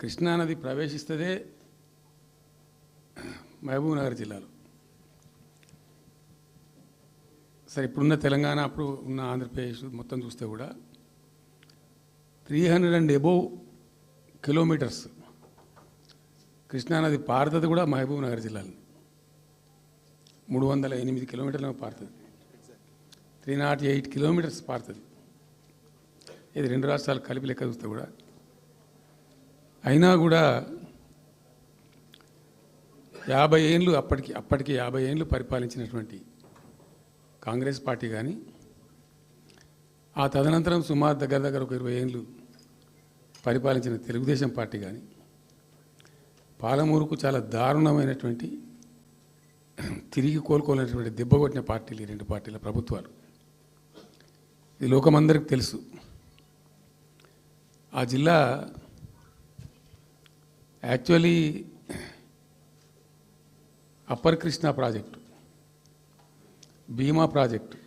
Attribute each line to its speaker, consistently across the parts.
Speaker 1: కృష్ణానది ప్రవేశిస్తదే మహబూబ్నగర్ జిల్లాలో. సరే, ఇప్పుడున్న తెలంగాణ, అప్పుడు ఉన్న ఆంధ్రప్రదేశ్ మొత్తం చూస్తే కూడా 300 కిలోమీటర్స్ కృష్ణానది పారుతుంది కూడా మహబూబ్నగర్ జిల్లాలో. 308 కిలోమీటర్లు పారుతుంది, 308 కిలోమీటర్స్ పారుతుంది. ఇది 2 రాష్ట్రాలు కలిపి లెక్క చూస్తే కూడా. అయినా కూడా 50 ఏళ్ళు అప్పటికి 50 ఏళ్ళు పరిపాలించినటువంటి కాంగ్రెస్ పార్టీ కానీ, ఆ తదనంతరం సుమారు దగ్గర ఒక 20 ఏళ్ళు పరిపాలించిన తెలుగుదేశం పార్టీ కానీ, పాలమూరుకు చాలా దారుణమైనటువంటి తిరిగి కోలుకోలేనటువంటి దెబ్బ కొట్టిన పార్టీలు ఈ 2 పార్టీల ప్రభుత్వాలు. ఇది లోకమందరికి తెలుసు. ఆ జిల్లా యాక్చువల్లీ అప్పర్ కృష్ణా ప్రాజెక్టు, భీమా ప్రాజెక్టు,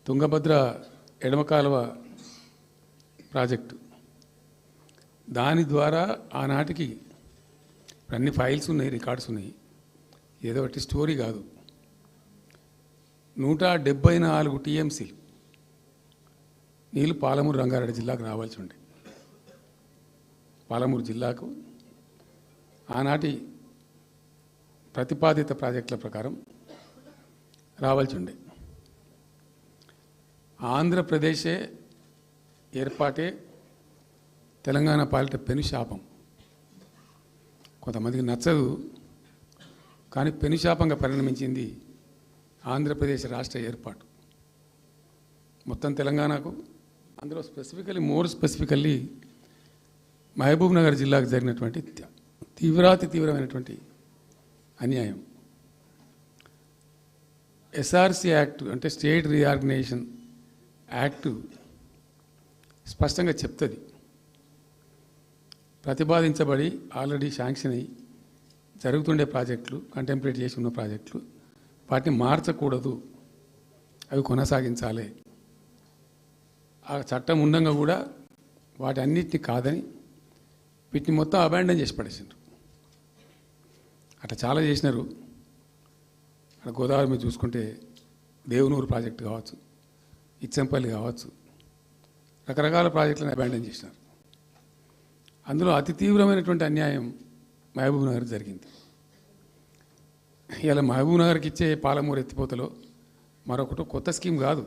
Speaker 1: తుంగభద్ర ఎడమ కాలువ ప్రాజెక్టు, దాని ద్వారా ఆనాటికి అన్ని ఫైల్స్ ఉన్నాయి, రికార్డ్స్ ఉన్నాయి, ఏదో ఒకటి స్టోరీ కాదు. 174 టీఎంసీలు నీళ్ళు పాలమూరు రంగారెడ్డి జిల్లాకు రావాల్సి ఉండే. పాలమూరు జిల్లాకు ఆనాటి ప్రతిపాదిత ప్రాజెక్టుల ప్రకారం రావాల్సి ఉండే. ఆంధ్రప్రదేశే ఏర్పాటే తెలంగాణ పాలిట పెనుశాపం. కొంతమందికి నచ్చదు, కానీ పెనుశాపంగా పరిణమించింది ఆంధ్రప్రదేశ్ రాష్ట్ర ఏర్పాటు. మొత్తం తెలంగాణకు, అందులో మోర్ స్పెసిఫికల్లీ మహబూబ్నగర్ జిల్లాకు జరిగినటువంటి తీవ్రమైనటువంటి అన్యాయం. ఎస్ఆర్సి యాక్ట్ అంటే స్టేట్ రీఆర్గనైజేషన్ యాక్టు స్పష్టంగా చెప్తుంది, ప్రతిపాదించబడి ఆల్రెడీ శాంక్షన్ అయ్యి జరుగుతుండే ప్రాజెక్టులు, కంటెంప్లేట్ చేసి ఉన్న ప్రాజెక్టులు, వాటిని మార్చకూడదు, అవి కొనసాగించాలి. ఆ చట్టం ఉండగా కూడా వాటి అన్నిటిని కాదని వీటిని మొత్తం అబాండన్ చేసి పడేసిండ్రు. అట్లా చాలా చేసినారు. అక్కడ గోదావరి మీద చూసుకుంటే దేవునూరు ప్రాజెక్టు కావచ్చు, ఇచ్చంపల్లి కావచ్చు, రకరకాల ప్రాజెక్టులను అబాండన్ చేసినారు. అందులో అతి తీవ్రమైనటువంటి అన్యాయం మహబూబ్నగర్ జరిగింది. ఇలా మహబూబ్నగర్కి ఇచ్చే పాలమూరు ఎత్తిపోతలో మరొకటి కొత్త స్కీమ్ కాదు.